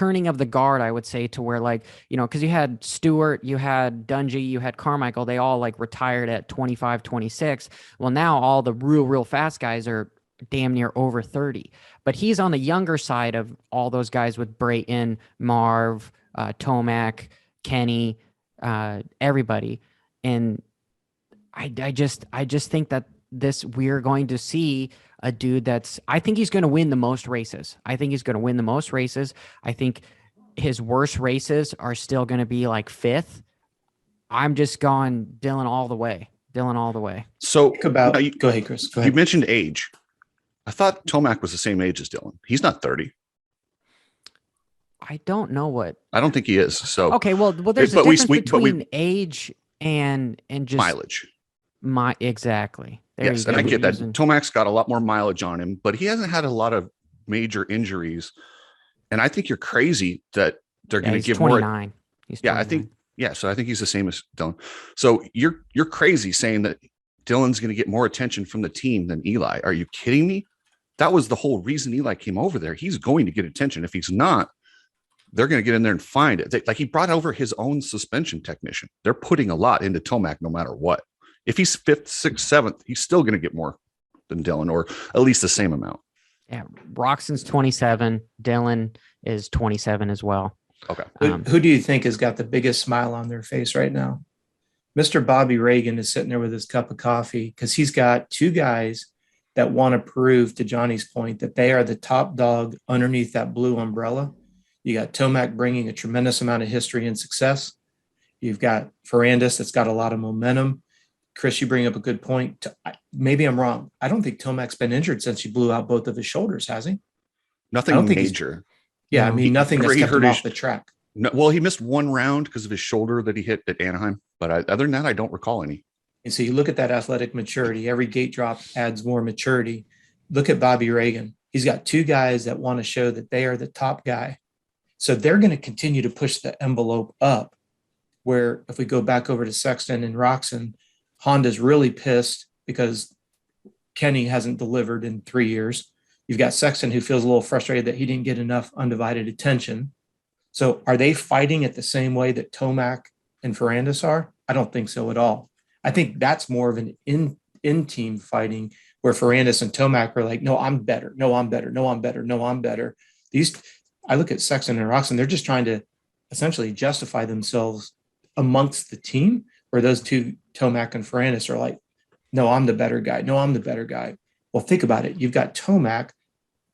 turning of the guard, I would say, to where like, because you had Stewart, you had Dungey, you had Carmichael, they all like retired at 25, 26. Well, now all the real fast guys are damn near over 30. But he's on the younger side of all those guys with Brayton, Marv, Tomac, Kenny, everybody. And I just think that we're going to see a dude I think he's going to win the most races. I think his worst races are still going to be like fifth. I'm just going Dylan all the way. So go ahead, Chris. Go ahead. You mentioned age. I thought Tomac was the same age as Dylan. He's not 30. I don't know what. I don't think he is. So okay, well, there's a difference between age and just mileage. Exactly. Yes, and I get that. Tomac's got a lot more mileage on him, but he hasn't had a lot of major injuries. And I think you're crazy that they're going to give 29. more. He's 29. I think. Yeah, so I think he's the same as Dylan. So you're crazy saying that Dylan's going to get more attention from the team than Eli. Are you kidding me? That was the whole reason Eli came over there. He's going to get attention. If he's not, they're going to get in there and find it. Like he brought over his own suspension technician. They're putting a lot into Tomac no matter what. If he's 5th, 6th, 7th, he's still going to get more than Dylan, or at least the same amount. Yeah, Roxon's 27. Dylan is 27 as well. Okay. Who do you think has got the biggest smile on their face right now? Mr. Bobby Reagan is sitting there with his cup of coffee because he's got two guys that want to prove, to Johnny's point, that they are the top dog underneath that blue umbrella. You got Tomac bringing a tremendous amount of history and success. You've got Ferrandis that's got a lot of momentum. Chris, you bring up a good point. Maybe I'm wrong. I don't think Tomac's been injured since he blew out both of his shoulders, has he? Nothing major. Yeah, I mean, nothing that's kept him off the track. No, well, he missed one round because of his shoulder that he hit at Anaheim. But other than that, I don't recall any. And so you look at that athletic maturity. Every gate drop adds more maturity. Look at Bobby Reagan. He's got two guys that want to show that they are the top guy. So they're going to continue to push the envelope up, where if we go back over to Sexton and Roxon, Honda's really pissed because Kenny hasn't delivered in 3 years. You've got Sexton who feels a little frustrated that he didn't get enough undivided attention. So are they fighting it the same way that Tomac and Ferrandis are? I don't think so at all. I think that's more of an in-team fighting where Ferrandis and Tomac are like, no, I'm better. No, I'm better. No, I'm better. No, I'm better. I look at Sexton and Roxon, they're just trying to essentially justify themselves amongst the team, where those two, Tomac and Ferrandis, are like, no, I'm the better guy. No, I'm the better guy. Well, think about it. You've got Tomac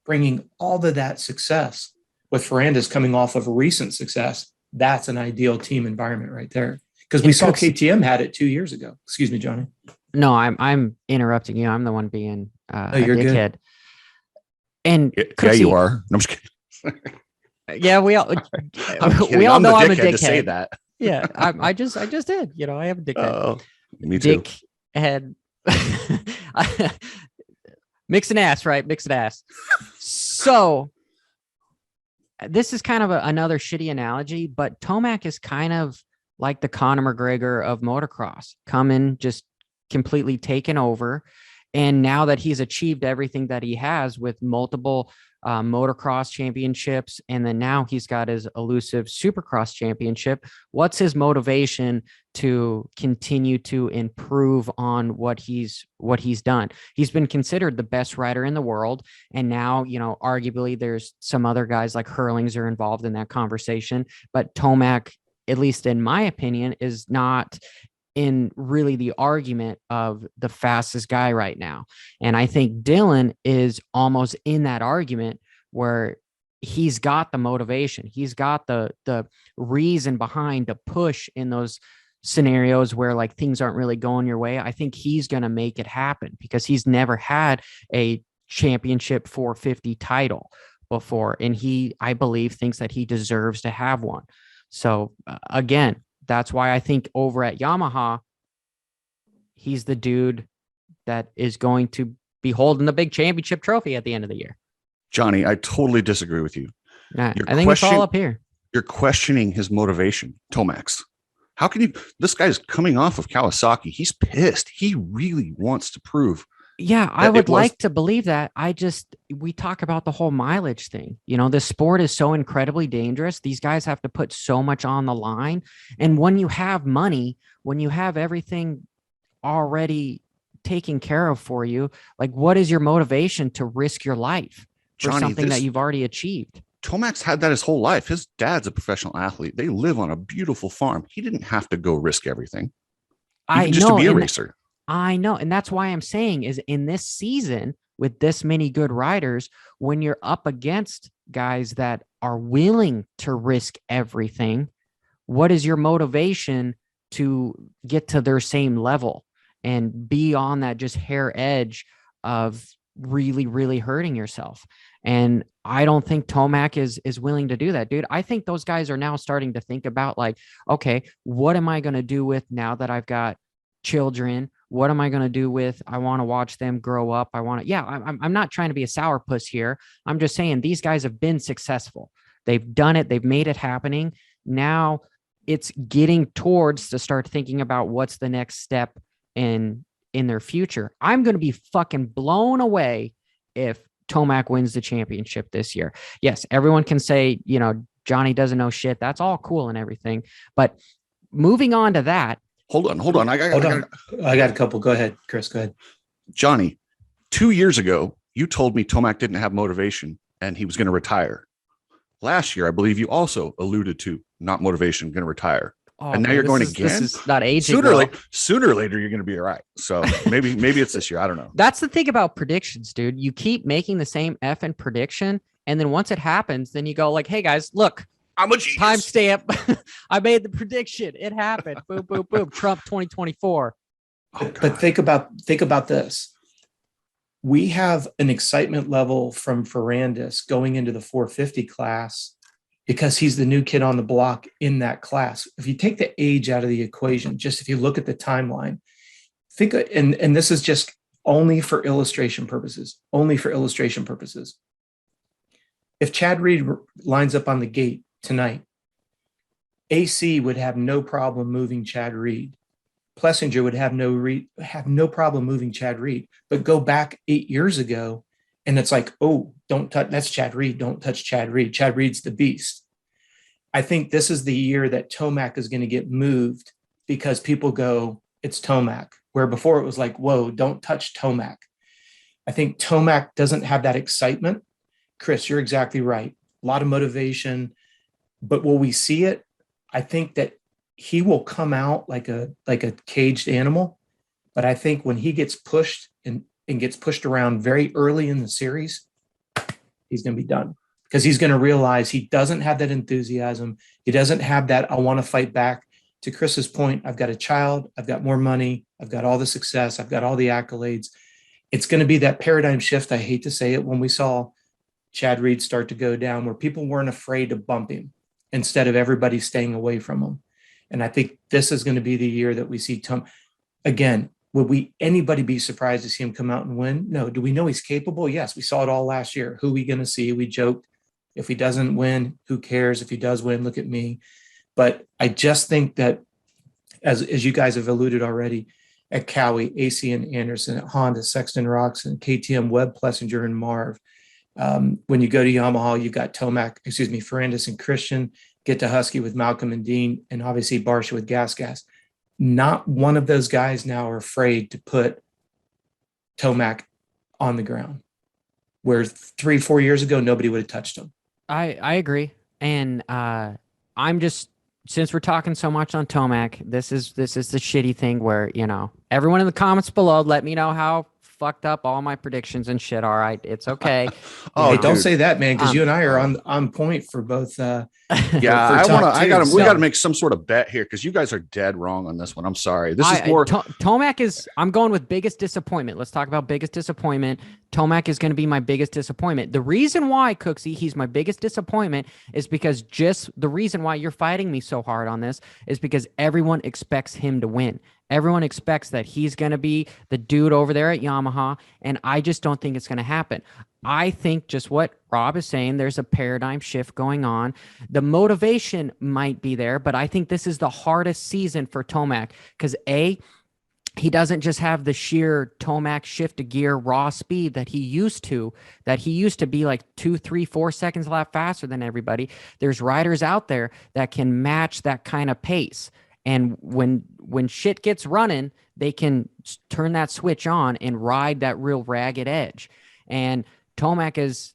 bringing all of that success with Ferrandis coming off of a recent success. That's an ideal team environment right there. Because we saw KTM had it 2 years ago. Excuse me, Johnny. No, I'm interrupting you. I'm the one being you're dickhead. good. And yeah, you are. I'm just kidding. Yeah, we all I'm know I'm a dickhead dickhead. to say that. Yeah, I just did. I am a dickhead. Oh, me too. Dickhead. Mix and ass, right? Mix and ass. So this is kind of another shitty analogy, but Tomac is kind of like the Conor McGregor of motocross, coming, just completely taken over. And now that he's achieved everything that he has with multiple motocross championships, and then now he's got his elusive Supercross championship, what's his motivation to continue to improve on what he's done? He's been considered the best rider in the world, and now, arguably there's some other guys like Hurlings are involved in that conversation, but Tomac, at least in my opinion, is not in really the argument of the fastest guy right now. And I think Dylan is almost in that argument where he's got the motivation. He's got the reason behind to push in those scenarios where like things aren't really going your way. I think he's going to make it happen because he's never had a championship 450 title before. And he, I believe, thinks that he deserves to have one. So again, that's why I think over at Yamaha, he's the dude that is going to be holding the big championship trophy at the end of the year. Johnny, I totally disagree with you. I think it's all up here. You're questioning his motivation, Tomac's. How can you? This guy's coming off of Kawasaki. He's pissed. He really wants to prove Yeah, I That would it was like to believe that. We talk about the whole mileage thing. You know, this sport is so incredibly dangerous. These guys have to put so much on the line. And when you have money, when you have everything already taken care of for you, like what is your motivation to risk your life for Johnny. something that This you've already achieved? Tomac's had that his whole life. His dad's a professional athlete. They live on a beautiful farm. He didn't have to go risk everything, I even just to know, be a and racer. I know. And that's why I'm saying is in this season with this many good riders, when you're up against guys that are willing to risk everything, what is your motivation to get to their same level and be on that just hair edge of really, really hurting yourself? And I don't think Tomac is willing to do that, dude. I think those guys are now starting to think about like, okay, what am I going to do with now that I've got children? What am I going to do with, I want to watch them grow up. I'm not trying to be a sourpuss here. I'm just saying these guys have been successful. They've done it. They've made it happening. Now it's getting towards to start thinking about what's the next step in their future. I'm going to be fucking blown away if Tomac wins the championship this year. Yes, everyone can say, you know, Johnny doesn't know shit. That's all cool and everything. But moving on to that. Hold on. I got a couple. Go ahead, Chris. Go ahead. Johnny, 2 years ago, you told me Tomac didn't have motivation and he was going to retire. Last year, I believe you also alluded to not motivation, going to retire. Oh, and now man, you're going this again. is not aging. Sooner or later, you're going to be all right. So maybe it's this year. I don't know. That's the thing about predictions, dude. You keep making the same effing prediction, and then once it happens, then you go like, "Hey guys, look, I'm a genius. Timestamp. I made the prediction. It happened. Boom, boom, boom. Trump 2024." But think about this. We have an excitement level from Ferrandis going into the 450 class because he's the new kid on the block in that class. If you take the age out of the equation, just if you look at the timeline, and this is just only for illustration purposes, If Chad Reed lines up on the gate tonight, AC would have no problem moving Chad Reed. Plessinger would have no problem moving Chad Reed. But go back 8 years ago, and it's like, oh, don't touch. That's Chad Reed. Don't touch Chad Reed. Chad Reed's the beast. I think this is the year that Tomac is going to get moved because people go, it's Tomac. Where before it was like, whoa, don't touch Tomac. I think Tomac doesn't have that excitement. Chris, you're exactly right. A lot of motivation. But will we see it? I think that he will come out like a caged animal. But I think when he gets pushed and gets pushed around very early in the series, he's going to be done because he's going to realize he doesn't have that enthusiasm. He doesn't have that, I want to fight back. To Chris's point, I've got a child, I've got more money, I've got all the success, I've got all the accolades. It's going to be that paradigm shift. I hate to say it, when we saw Chad Reed start to go down, where people weren't afraid to bump him instead of everybody staying away from him. And I think this is going to be the year that we see Tom again. Would anybody be surprised to see him come out and win? No. Do we know he's capable? Yes. We saw it all last year. Who are we going to see? We joked, if he doesn't win, who cares? If he does win, look at me. But I just think that as you guys have alluded already, at Cowie, AC and Anderson, at Honda, Sexton Roxon, KTM, Webb, Plessinger, and Marv. When you go to Yamaha, you've got Ferrandis and Christian, get to Husky with Malcolm and Dean, and obviously Barsha with Gas. Not one of those guys now are afraid to put Tomac on the ground, where 3-4 years ago, nobody would have touched him. I agree. And I'm just, since we're talking so much on Tomac, this is the shitty thing where, you know, everyone in the comments below, let me know how fucked up all my predictions and shit. All right, it's okay. Hey, don't say that, man, because you and I are on point for both. We got to make some sort of bet here because you guys are dead wrong on this one. I'm sorry. This is more. Tomac is. I'm going with biggest disappointment. Let's talk about biggest disappointment. Tomac is going to be my biggest disappointment. The reason why, Cooksey, he's my biggest disappointment is because just the reason why you're fighting me so hard on this is because everyone expects him to win. Everyone expects that he's going to be the dude over there at Yamaha, and I just don't think it's going to happen. I think just what Rob is saying, there's a paradigm shift going on. The motivation might be there, but I think this is the hardest season for Tomac because he doesn't just have the sheer Tomac shift to gear raw speed that he used to be like 2, 3, 4 seconds a lap faster than everybody. There's riders out there that can match that kind of pace. And when shit gets running, they can turn that switch on and ride that real ragged edge. And Tomac is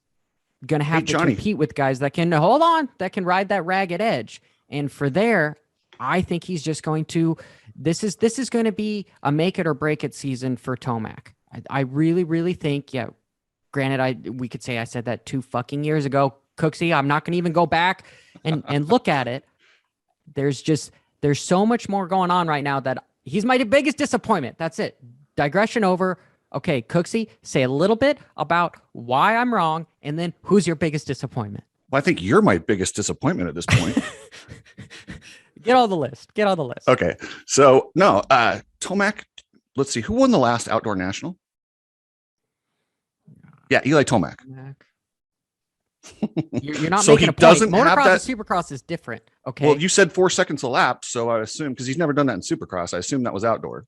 going to have to compete with guys that can ride that ragged edge. And for there, I think he's just going to, this is going to be a make it or break it season for Tomac. I really, really think, yeah, granted, we could say I said that 2 fucking years ago, Cooksey, I'm not going to even go back and look at it. There's so much more going on right now that he's my biggest disappointment. That's it. Digression over. Okay, Cooksey, say a little bit about why I'm wrong, and then who's your biggest disappointment? Well, I think you're my biggest disappointment at this point. Get on the list. Okay. So no, Tomac, let's see, who won the last outdoor national? Yeah, Eli Tomac. You're not so making he a point. Doesn't Motocross have that. and Supercross is different. Okay. Well, you said 4 seconds a lap, so I assume because he's never done that in Supercross. I assume that was outdoor.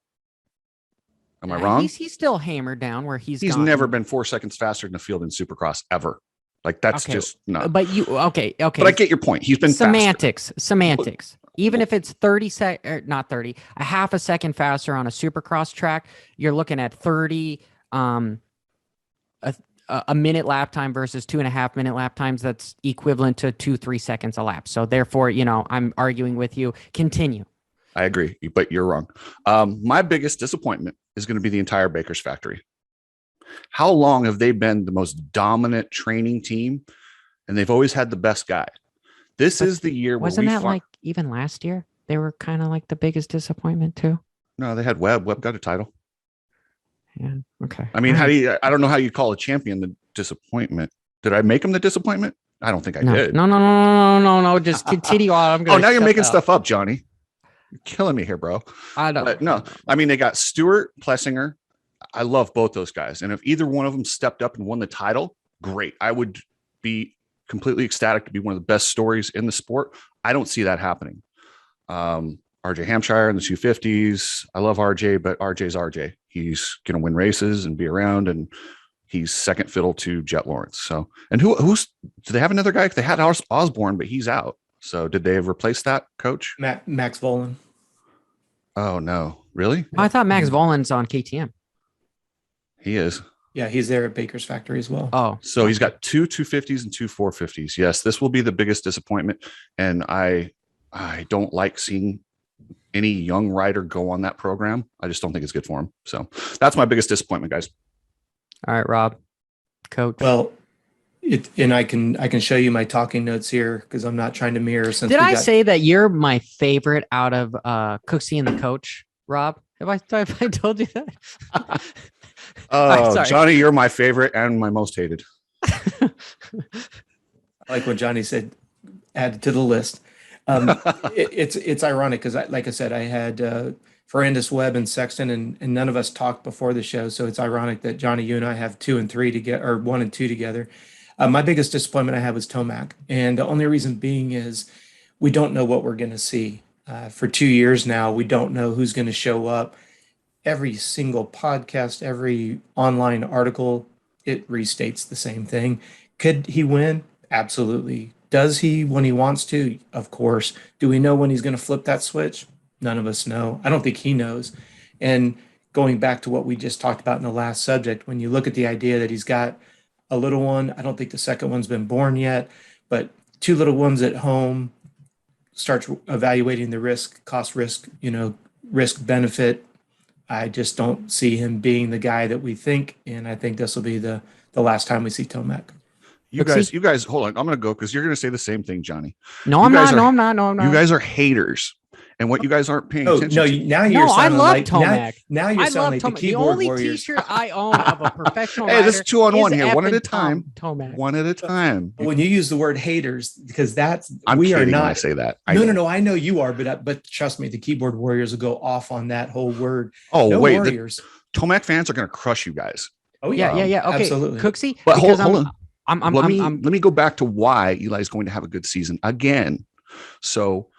Am I wrong? He's still hammered down where he's never been 4 seconds faster in the field in Supercross ever. Like that's just not. But okay. But I get your point. He's been semantics. Even if it's 30 not 30, a half a second faster on a Supercross track, you're looking at 30, a minute lap time versus 2.5 minute lap times. That's equivalent to 2-3 seconds a lap. So therefore, I'm arguing with you. Continue. I agree, but you're wrong. My biggest disappointment is going to be the entire Baker's factory. How long have they been the most dominant training team? And they've always had the best guy. This is the year. Wasn't that like even last year? They were kind of like the biggest disappointment too. No, they had Webb. Webb got a title. Yeah. Okay. I mean, I don't know how you call a champion the disappointment. Did I make him the disappointment? I don't think I did. No. Just continue on. Now you're making stuff up, Johnny. You're killing me here, bro. I don't. But no, I mean, they got Stewart, Plessinger. I love both those guys. And if either one of them stepped up and won the title, great. I would be completely ecstatic to be one of the best stories in the sport. I don't see that happening. RJ Hampshire in the 250s. I love RJ, but RJ's RJ. He's going to win races and be around, and he's second fiddle to Jet Lawrence. So, and who's, do they have another guy? They had Osborne, but he's out. So did they replace that coach? Max Volan. Oh no, really? I thought Max Volan's on KTM. He is. Yeah, he's there at Baker's factory as well. Oh, so he's got 2 250s and 2 450s. Yes, this will be the biggest disappointment. And I don't like seeing any young rider go on that program. I just don't think it's good for him. So that's my biggest disappointment, guys. All right, Rob, coach. Well, and I can show you my talking notes here because I'm not trying to mirror. Did I say that you're my favorite out of Cooksey and the coach, Rob? Have I told you that? Oh, Johnny, you're my favorite and my most hated. I like what Johnny said, add to the list. It's ironic because, like I said, I had Ferrandis, Webb, and Sexton, and none of us talked before the show. So it's ironic that Johnny, you and I have 2 and 3 together, or 1 and 2 together. My biggest disappointment I had was Tomac, and the only reason being is we don't know what we're going to see. For 2 years now, we don't know who's going to show up. Every single podcast, every online article, it restates the same thing. Could he win? Absolutely. Does he when he wants to? Of course. Do we know when he's going to flip that switch? None of us know. I don't think he knows. And going back to what we just talked about in the last subject, when you look at the idea that he's got a little one, I don't think the second one's been born yet, but 2 little ones at home, starts evaluating the risk benefit. I just don't see him being the guy that we think, and I think this will be the last time we see Tomac. You guys, hold on. I'm going to go because you're going to say the same thing, Johnny. No, I'm not. No, I'm not. You guys are haters. And what you guys aren't paying attention to. Now you're sounding like Tomac. Now you're sounding like the keyboard only warriors. T-shirt I own of a professional Hey, this is 2-on-1 here. One at a time. Tomac. One at a time. But when you use the word haters, because I'm we kidding are not. when I say that. No. I know you are, but trust me, the keyboard warriors will go off on that whole word. Oh, no wait. Warriors. Tomac fans are going to crush you guys. Oh yeah. Okay, absolutely. Cooksey. But hold on. Let me go back to why Eli's going to have a good season again. So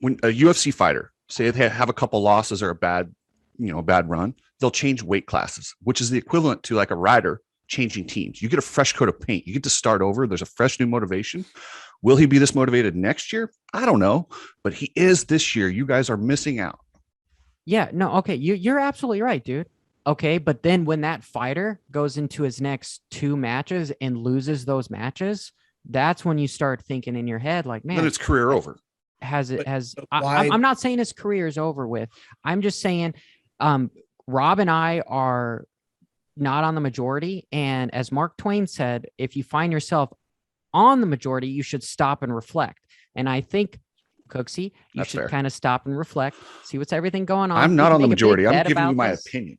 when a UFC fighter, say they have a couple losses or a bad a bad run, they'll change weight classes, which is the equivalent to like a rider changing teams. You get a fresh coat of paint. You get to start over. There's a fresh new motivation. Will he be this motivated next year? I don't know, but he is this year. You guys are missing out. Yeah, no, okay. You're absolutely right, dude. Okay, but then when that fighter goes into his next 2 matches and loses those matches, that's when you start thinking in your head, like, man, Then it's career over. I'm not saying his career is over with. I'm just saying, Rob and I are not on the majority. And as Mark Twain said, if you find yourself on the majority, you should stop and reflect. And I think, Cooksey, you should kind of stop and reflect, see what's everything going on. I'm not on the majority. I'm giving you my opinion.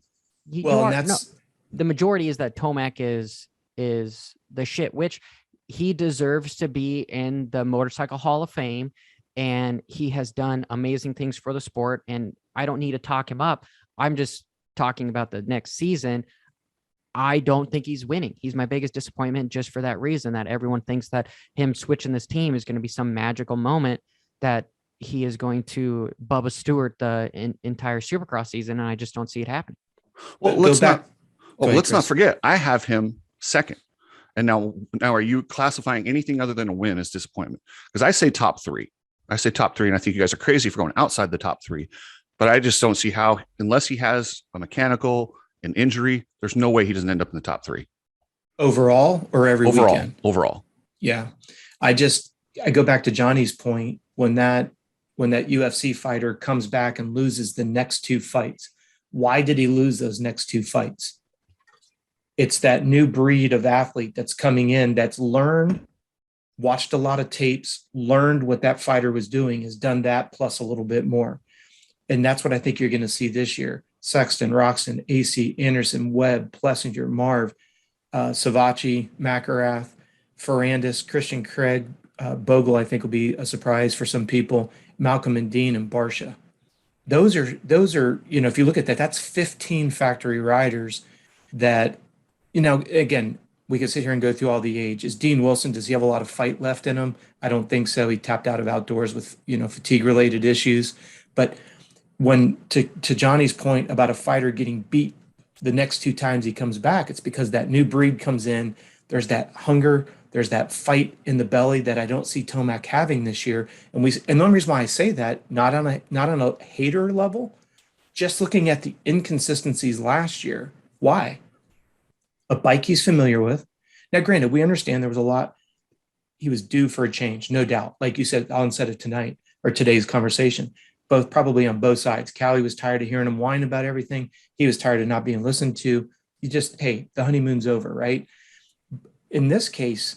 The majority is that Tomac is the shit, which he deserves to be in the Motorcycle Hall of Fame. And he has done amazing things for the sport. And I don't need to talk him up. I'm just talking about the next season. I don't think he's winning. He's my biggest disappointment just for that reason, that everyone thinks that him switching this team is going to be some magical moment that he is going to Bubba Stewart the entire Supercross season. And I just don't see it happening. Well, let's not forget, I have him second. And now are you classifying anything other than a win as disappointment? Because I say top 3. I say top 3, and I think you guys are crazy for going outside the top 3. But I just don't see how, unless he has a mechanical, an injury, there's no way he doesn't end up in the top 3. Overall or every weekend? Overall. Yeah. I go back to Johnny's point when that UFC fighter comes back and loses the next 2 fights. Why did he lose those next 2 fights? It's that new breed of athlete that's coming in that's learned, watched a lot of tapes, learned what that fighter was doing, has done that plus a little bit more. And that's what I think you're going to see this year. Sexton, Roxon, AC, Anderson, Webb, Plessinger, Marv, Savachi, McElrath, Ferrandis, Christian Craig, Bogle, I think will be a surprise for some people, Malcolm and Dean, and Barsha. Those are, if you look at that, that's 15 factory riders that, again, we could sit here and go through all the age. Is Dean Wilson, does he have a lot of fight left in him? I don't think so. He tapped out of outdoors with, fatigue related issues. But when to Johnny's point about a fighter getting beat the next 2 times he comes back, it's because that new breed comes in. There's that hunger. There's that fight in the belly that I don't see Tomac having this year. And the only reason why I say that, not on a hater level, just looking at the inconsistencies last year. Why? A bike he's familiar with. Now, granted, we understand there was a lot. He was due for a change, no doubt. Like you said, Alan said it tonight or today's conversation, probably on both sides. Callie was tired of hearing him whine about everything. He was tired of not being listened to. The honeymoon's over, right? In this case,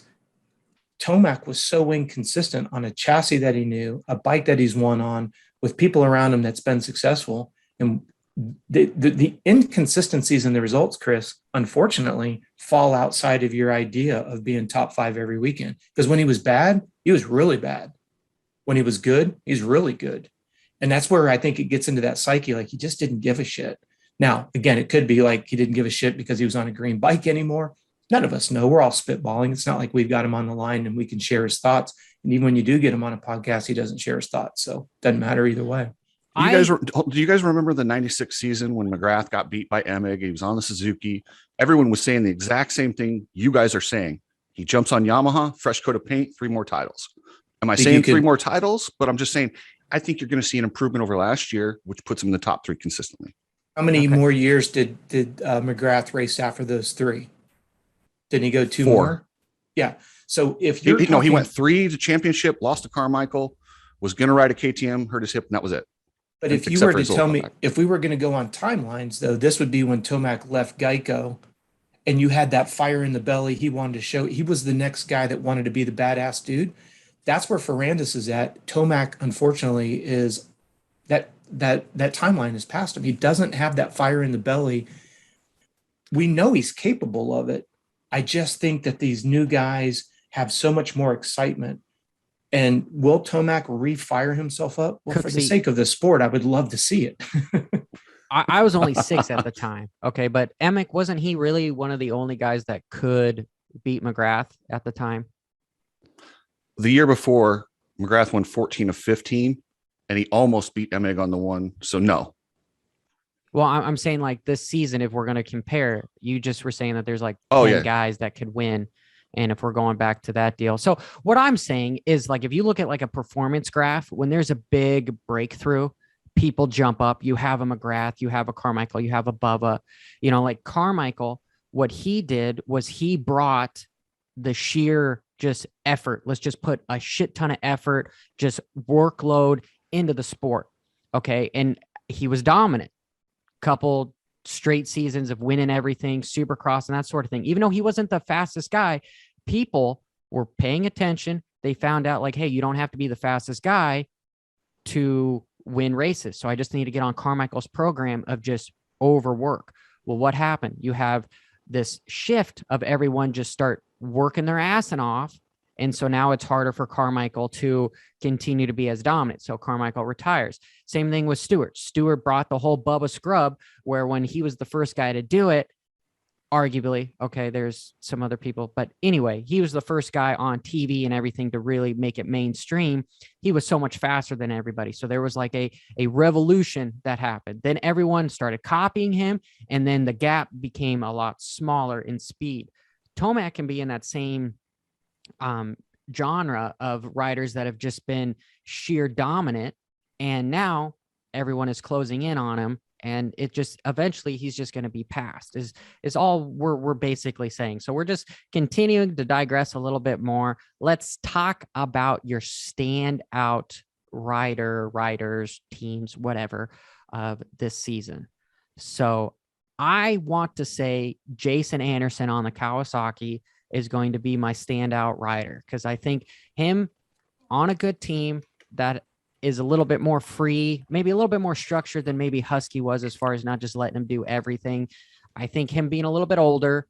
Tomac was so inconsistent on a chassis that he knew, a bike that he's won on, with people around him that's been successful. And the inconsistencies in the results, Chris, unfortunately, fall outside of your idea of being top 5 every weekend. Because when he was bad, he was really bad. When he was good, he's really good. And that's where I think it gets into that psyche, like he just didn't give a shit. Now, again, it could be like he didn't give a shit because he was on a green bike anymore. None of us know. We're all spitballing. It's not like we've got him on the line and we can share his thoughts. And even when you do get him on a podcast, he doesn't share his thoughts. So it doesn't matter either way. Do you guys remember the 96 season when McGrath got beat by Emig? He was on the Suzuki. Everyone was saying the exact same thing you guys are saying. He jumps on Yamaha, fresh coat of paint, 3 more titles. Am I saying 3 more titles? But I'm just saying, I think you're going to see an improvement over last year, which puts him in the top 3 consistently. How many more years did McGrath race after those 3? Didn't he go 2 more? Yeah. So if you're he went 3 to championship, lost to Carmichael, was going to ride a KTM, hurt his hip, and that was it. But if you were to tell me, if we were going to go on timelines, though, this would be when Tomac left Geico and you had that fire in the belly. He wanted to show he was the next guy that wanted to be the badass dude. That's where Ferrandis is at. Tomac, unfortunately, is that timeline is past him. He doesn't have that fire in the belly. We know he's capable of it. I just think that these new guys have so much more excitement. And will Tomac refire himself up? Well, for the sake of the sport, I would love to see it. I was only 6 at the time. Okay. But Emick, wasn't he really one of the only guys that could beat McGrath at the time? The year before, McGrath won 14 of 15, and he almost beat Emig on the one. So no. Well, I'm saying like this season, if we're going to compare, you just were saying that there's like Oh 10 yeah. guys that could win. And if we're going back to that deal. So what I'm saying is like, if you look at like a performance graph, when there's a big breakthrough, people jump up. You have a McGrath, you have a Carmichael, you have a Bubba, like Carmichael, what he did was he brought the sheer just effort. Let's just put a shit ton of effort, just workload into the sport. Okay. And he was dominant. Couple straight seasons of winning everything, Supercross and that sort of thing. Even though he wasn't the fastest guy, people were paying attention. They found out like, hey, you don't have to be the fastest guy to win races. So I just need to get on Carmichael's program of just overwork. Well, what happened? You have this shift of everyone just start working their assing off. And so now it's harder for Carmichael to continue to be as dominant. So Carmichael retires. Same thing with Stewart. Stewart brought the whole Bubba scrub, where when he was the first guy to do it, arguably, okay, there's some other people, but anyway, he was the first guy on TV and everything to really make it mainstream. He was so much faster than everybody. So there was like a revolution that happened. Then everyone started copying him, and then the gap became a lot smaller in speed. Tomac can be in that same genre of riders that have just been sheer dominant, and now everyone is closing in on him, and it just eventually he's just going to be passed is all we're basically saying. So we're just continuing to digress a little bit more. Let's talk about your standout riders, teams, whatever, of this season. So I want to say Jason Anderson on the Kawasaki is going to be my standout rider, because I think him on a good team that is a little bit more free, maybe a little bit more structured than maybe Husky was, as far as not just letting him do everything. I think him being a little bit older,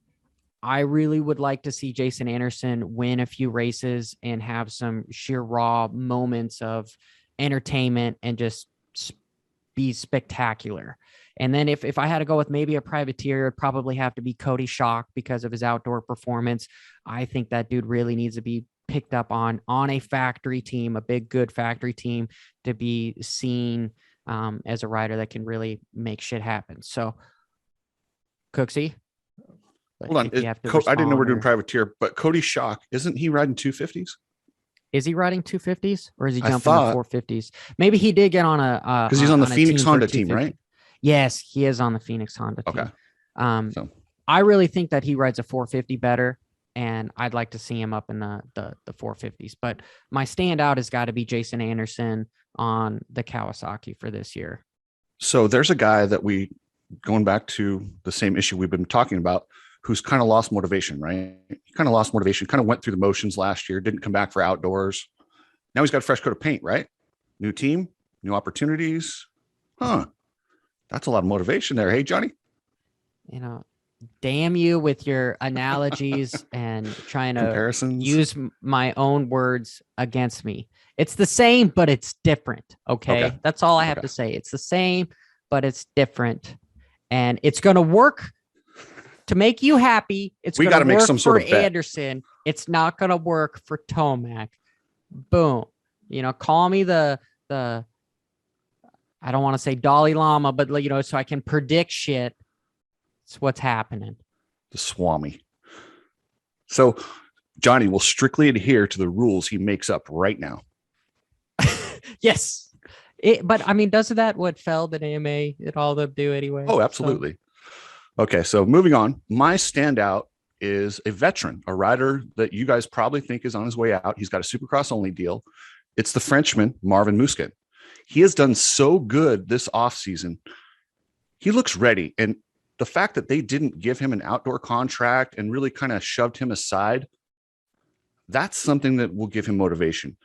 I really would like to see Jason Anderson win a few races and have some sheer raw moments of entertainment and just be spectacular. And then if I had to go with maybe a privateer, it'd probably have to be Cody Schock because of his outdoor performance. I think that dude really needs to be picked up on a factory team, a big, good factory team, to be seen as a rider that can really make shit happen. So, Cooksey, hold on. I didn't know we're doing privateer, but Cody Schock, isn't he riding 250s? Is he riding 250s or is he jumping to 450s? Maybe he did get on a because he's on the Phoenix Honda team, right? Yes, he is on the Phoenix Honda team. Okay. So I really think that he rides a 450 better, and I'd like to see him up in the 450s. But my standout has got to be Jason Anderson on the Kawasaki for this year. So there's a guy that going back to the same issue we've been talking about, who's kind of lost motivation, right? He kind of lost motivation, kind of went through the motions last year, didn't come back for outdoors. Now he's got a fresh coat of paint, right? New team, new opportunities. That's a lot of motivation there. Hey, Johnny. Damn you with your analogies and trying to comparisons. Use my own words against me. It's the same, but it's different. Okay. That's all I have to say. It's the same, but it's different. And it's going to work to make you happy. We got to make some sort of bet. Anderson. It's not going to work for Tomac. Boom. Call me the I don't want to say Dalai Lama, but so I can predict shit. It's what's happening. The Swami. So Johnny will strictly adhere to the rules he makes up right now. Yes. But I mean, doesn't that what Feld and AMA and all of them do anyway? Oh, absolutely. So. Okay. So moving on, my standout is a veteran, a rider that you guys probably think is on his way out. He's got a Supercross only deal. It's the Frenchman, Marvin Musquin. He has done so good this offseason. He looks ready. And the fact that they didn't give him an outdoor contract and really kind of shoved him aside, that's something that will give him motivation.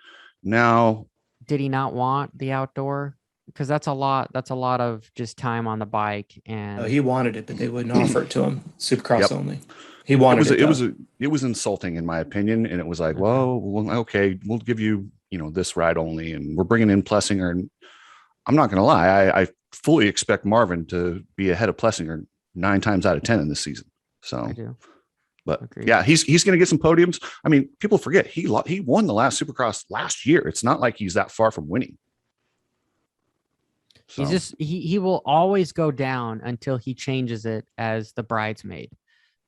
Now, did he not want the outdoor? Because that's a lot of just time on the bike. And he wanted it, but they wouldn't offer it to him. Supercross only. He wanted it. It was insulting in my opinion. And it was like, well, okay, we'll give you, this ride only, and we're bringing in Plessinger. And I'm not going to lie. I fully expect Marvin to be ahead of Plessinger 9 times out of 10 in this season. So, I do. But yeah, he's going to get some podiums. I mean, people forget he won the last Supercross last year. It's not like he's that far from winning. So He's just he will always go down until he changes it as the bridesmaid,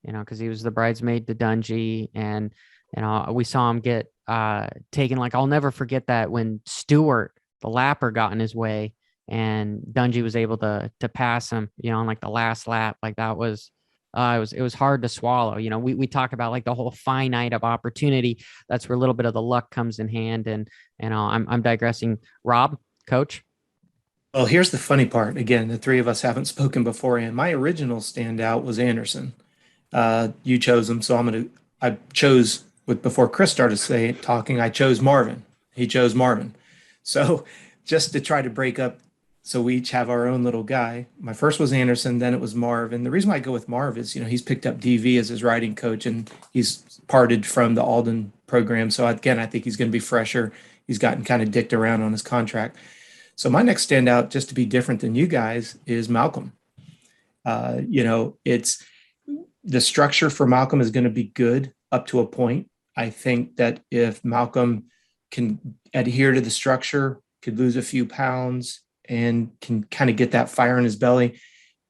because he was the bridesmaid to Dungy, and we saw him get taken. Like, I'll never forget that when Stewart, the lapper, got in his way and Dungy was able to pass him, on like the last lap. Like, that was it was hard to swallow. We talk about like the whole finite of opportunity. That's where a little bit of the luck comes in hand. And I'm digressing. Rob, coach. Well, here's the funny part. Again, the three of us haven't spoken beforehand. My original standout was Anderson. You chose him, so I chose before Chris started talking. I chose Marvin. He chose Marvin. So just to try to break up, so we each have our own little guy. My first was Anderson, then it was Marv. And the reason why I go with Marv is, he's picked up DV as his riding coach, and he's parted from the Alden program. So again, I think he's going to be fresher. He's gotten kind of dicked around on his contract. So my next standout, just to be different than you guys, is Malcolm. It's the structure for Malcolm is going to be good up to a point. I think that if Malcolm can adhere to the structure, could lose a few pounds, and can kind of get that fire in his belly.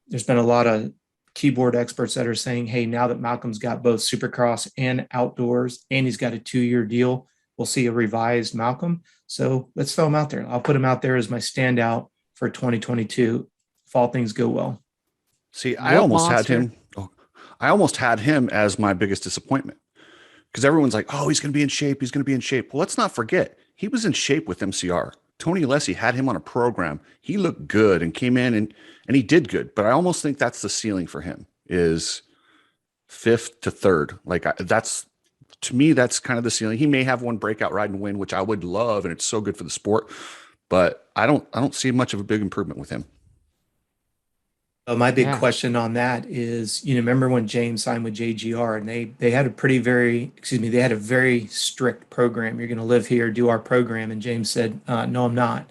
There's been a lot of keyboard experts that are saying, hey, now that Malcolm's got both Supercross and outdoors, and he's got a 2-year deal, we'll see a revised Malcolm. So let's throw him out there. I'll put him out there as my standout for 2022 if all things go well. See, I almost had him as my biggest disappointment, because everyone's like, oh, he's going to be in shape. He's going to be in shape. Well, let's not forget, he was in shape with MCR. Tony Alessi had him on a program. He looked good and came in and he did good. But I almost think that's the ceiling for him, is 5th to 3rd. Like, to me, that's kind of the ceiling. He may have one breakout ride and win, which I would love, and it's so good for the sport. But I don't see much of a big improvement with him. My big question on that is, remember when James signed with JGR, and they had they had a very strict program. You're going to live here, do our program. And James said, no, I'm not.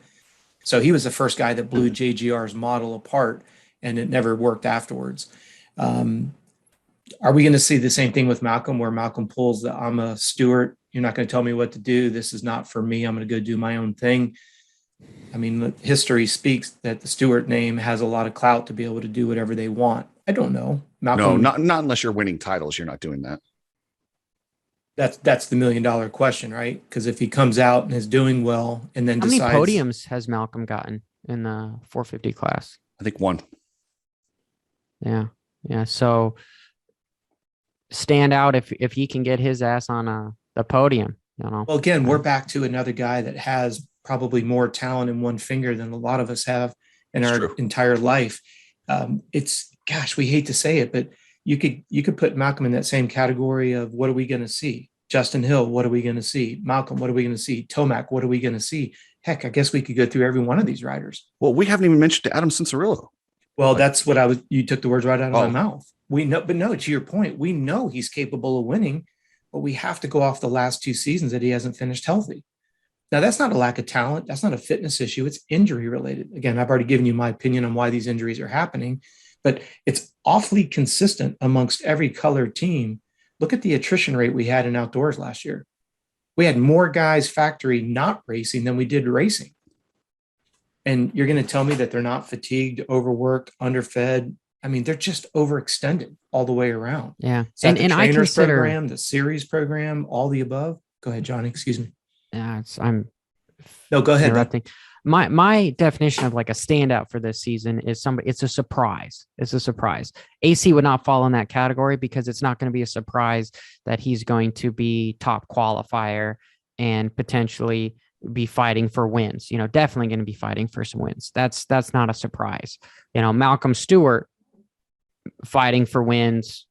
So he was the first guy that blew JGR's model apart, and it never worked afterwards. Are we going to see the same thing with Malcolm, where Malcolm pulls the, I'm a Stewart, you're not going to tell me what to do. This is not for me. I'm going to go do my own thing. I mean, history speaks that the Stewart name has a lot of clout to be able to do whatever they want. I don't know. Malcolm, no, not unless you're winning titles. You're not doing that. That's the $1 million question, right? Because if he comes out and is doing well and then how many podiums has Malcolm gotten in the 450 class? I think 1. Yeah. So stand out if he can get his ass on the podium. Well, again, we're back to another guy that has probably more talent in one finger than a lot of us have in our entire life. We hate to say it, but you could put Malcolm in that same category of, what are we going to see? Justin Hill, what are we going to see? Malcolm, what are we going to see? Tomac, what are we going to see? Heck, I guess we could go through every one of these riders. Well, we haven't even mentioned Adam Cincerillo. Well, that's what you took the words right out of my mouth. We know, but no, to your point, we know he's capable of winning, but we have to go off the last 2 seasons that he hasn't finished healthy. Now, that's not a lack of talent. That's not a fitness issue. It's injury related. Again, I've already given you my opinion on why these injuries are happening, but it's awfully consistent amongst every colored team. Look at the attrition rate we had in outdoors last year. We had more guys factory not racing than we did racing. And you're going to tell me that they're not fatigued, overworked, underfed. I mean, they're just overextended all the way around. Yeah. And I consider program, the series program, all the above. Go ahead, Johnny. Excuse me. Yeah, go ahead. Interrupting. My definition of like a standout for this season is it's a surprise. It's a surprise. AC would not fall in that category because it's not going to be a surprise that he's going to be top qualifier and potentially be fighting for wins. Definitely going to be fighting for some wins. That's not a surprise. Malcolm Stewart fighting for wins,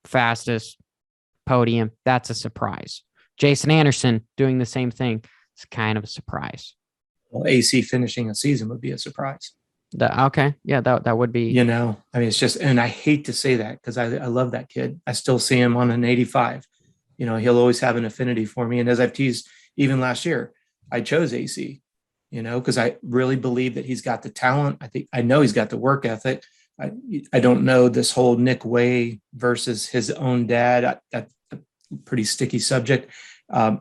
fastest podium. That's a surprise. Jason Anderson doing the same thing. It's kind of a surprise. Well, AC finishing a season would be a surprise. Okay. Yeah, that would be. It's just, and I hate to say that because I love that kid. I still see him on an 85. He'll always have an affinity for me. And as I've teased, even last year, I chose AC, because I really believe that he's got the talent. I know he's got the work ethic. I don't know this whole Nick Way versus his own dad. That's a pretty sticky subject.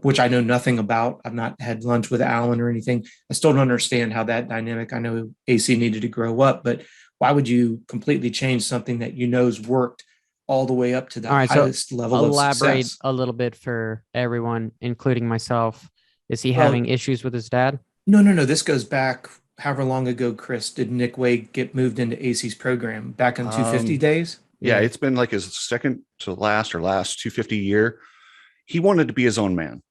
which I know nothing about. I've not had lunch with Alan or anything. I still don't understand how that dynamic. I know AC needed to grow up, but why would you completely change something that you know's worked all the way up to the All right, so highest level of elaborate success? a little bit for everyone, including myself. Is he Well, having issues with his dad? No. This goes back however long ago, Chris, did Nick Wade get moved into AC's program? Back in 250 days? Yeah, Yeah. it's been like his second to last or last 250 year. He wanted to be his own man.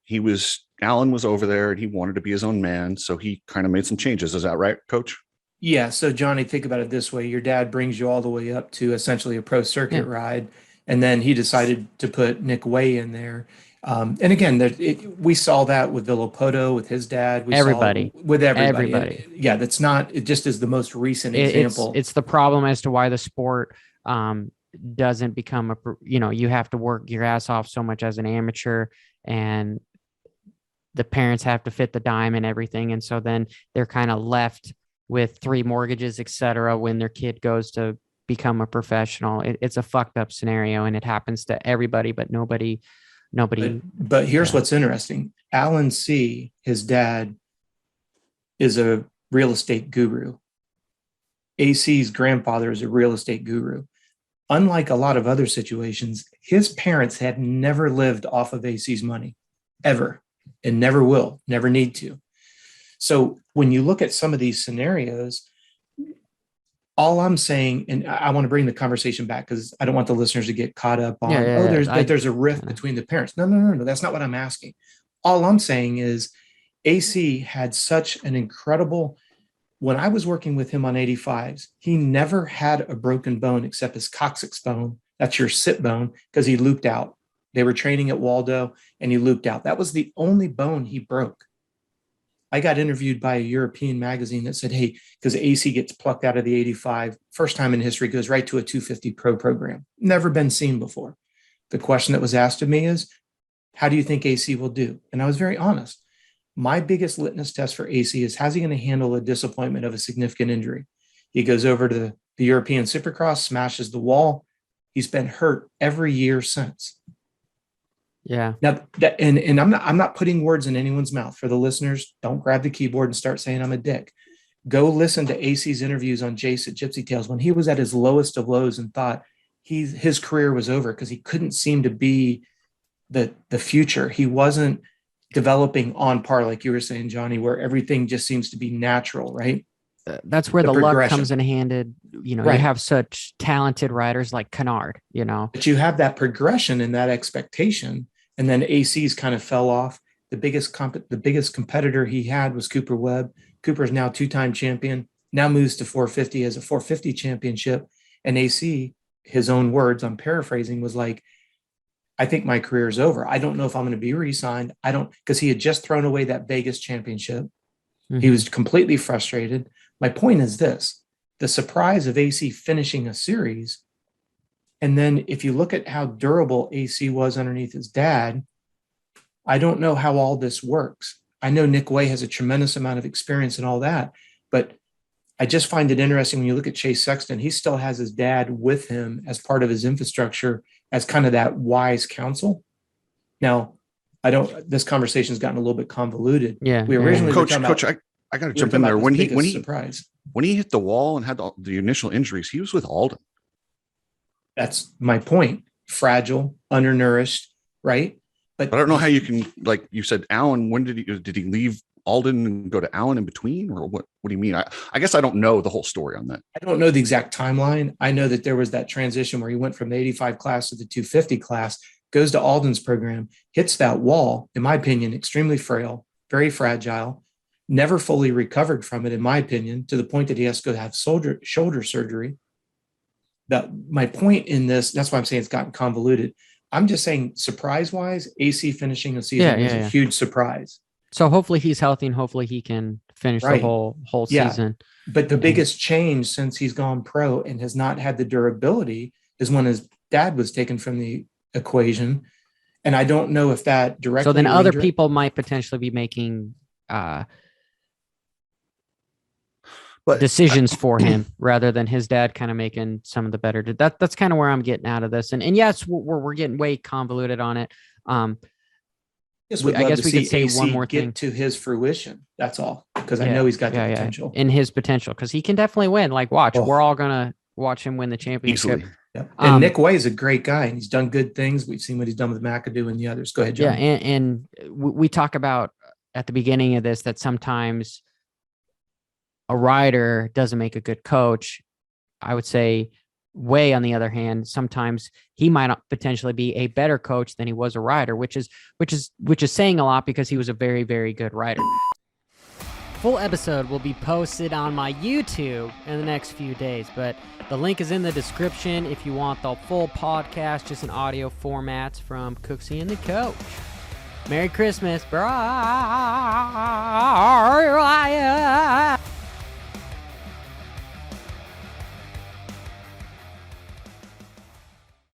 Alan was over there and he wanted to be his own man. So he kind of made some changes. Is that right, coach? Yeah. So, Johnny, think about it this way. Your dad brings you all the way up to essentially a pro circuit Yeah. ride. And then he decided to put Nick Way in there. And again, we saw that with Villapoto, with his dad. We saw Everybody. it with everybody. Everybody. Yeah, that's not, it just is the most recent It's example. it's the problem as to why the sport doesn't become you have to work your ass off so much as an amateur, and the parents have to fit the dime and everything, and so then they're kind of left with 3 mortgages, etc. when their kid goes to become a professional. It's a fucked up scenario, and it happens to everybody, but nobody. But here's Yeah. what's interesting. Alan C., his dad, is a real estate guru. AC's grandfather is a real estate guru. Unlike a lot of other situations, his parents had never lived off of AC's money, ever, and never will, never need to. So when you look at some of these scenarios, all I'm saying, and I want to bring the conversation back because I don't want the listeners to get caught up on, there's a rift between the parents. No. That's not what I'm asking. All I'm saying is AC had such an incredible, when I was working with him on 85s, he never had a broken bone except his coccyx bone. That's your sit bone, because he looped out. They were training at Waldo and he looped out. That was the only bone he broke. I got interviewed by a European magazine that said, hey, because AC gets plucked out of the 85, first time in history, goes right to a 250 pro program. Never been seen before. The question that was asked of me is, how do you think AC will do? And I was very honest. My biggest litmus test for AC is, how's he going to handle the disappointment of a significant injury? He goes over to the European Supercross, smashes the wall. He's been hurt every year since. Yeah. Now that, and I'm not putting words in anyone's mouth. For the listeners, don't grab the keyboard and start saying I'm a dick. Go listen to AC's interviews on Jace at Gypsy Tales when he was at his lowest of lows and thought his career was over because he couldn't seem to be the future. He wasn't developing on par, like you were saying, Johnny, where everything just seems to be natural, right? That's where the luck comes in handed. You Right. have such talented riders like Kennard, But you have that progression and that expectation. And then AC's kind of fell off. The biggest competitor he had was Cooper Webb. Cooper's now 2-time champion, now moves to 450 as a 450 championship. And AC, his own words, I'm paraphrasing, was like, I think my career is over. I don't know if I'm going to be re-signed. Because he had just thrown away that Vegas championship. Mm-hmm. He was completely frustrated. My point is this: the surprise of AC finishing a series. And then if you look at how durable AC was underneath his dad, I don't know how all this works. I know Nick Way has a tremendous amount of experience and all that, but I just find it interesting when you look at Chase Sexton, he still has his dad with him as part of his infrastructure, as kind of that wise counsel. Now, this conversation's gotten a little bit convoluted. Yeah. We originally Coach, I got to jump in there. When he hit the wall and had the initial injuries, he was with Alden. That's my point. Fragile, undernourished, right? But I don't know how you can, like you said, Allen, when did he leave Alden and go to Allen in between, or what do you mean? I guess I don't know the whole story on that. I don't know the exact timeline. I know that there was that transition where he went from the 85 class to the 250 class, goes to Alden's program, hits that wall, in my opinion, extremely frail, very fragile, never fully recovered from it, in my opinion, to the point that he has to go have shoulder surgery. My point in this, that's why I'm saying it's gotten convoluted. I'm just saying, surprise-wise, AC finishing a season was a huge surprise. So hopefully he's healthy and hopefully he can finish the whole season. But the biggest change since he's gone pro and has not had the durability is when his dad was taken from the equation. And I don't know if that directly. So then other people might potentially be making decisions for him rather than his dad kind of making some of the better. That's kind of where I'm getting out of this. And yes, we're getting way convoluted on it. Just would I love guess to we could see say one AC more get thing. to his fruition. That's all, because I know he's got the potential. In his potential, because he can definitely win. Like, watch, Oh. we're all gonna watch him win the championship. Easily. Yeah. And Um, Nick Way is a great guy, and he's done good things. We've seen what he's done with McAdoo and the others. Go ahead, John. Yeah, and we talk about at the beginning of this that sometimes a rider doesn't make a good coach. I would say Way, on the other hand, sometimes he might not potentially be a better coach than he was a rider, which is saying a lot because he was a very, very good rider. Full episode will be posted on my YouTube in the next few days, but the link is in the description if you want the full podcast, just in audio formats from Cooksey and the Coach. Merry Christmas, bro.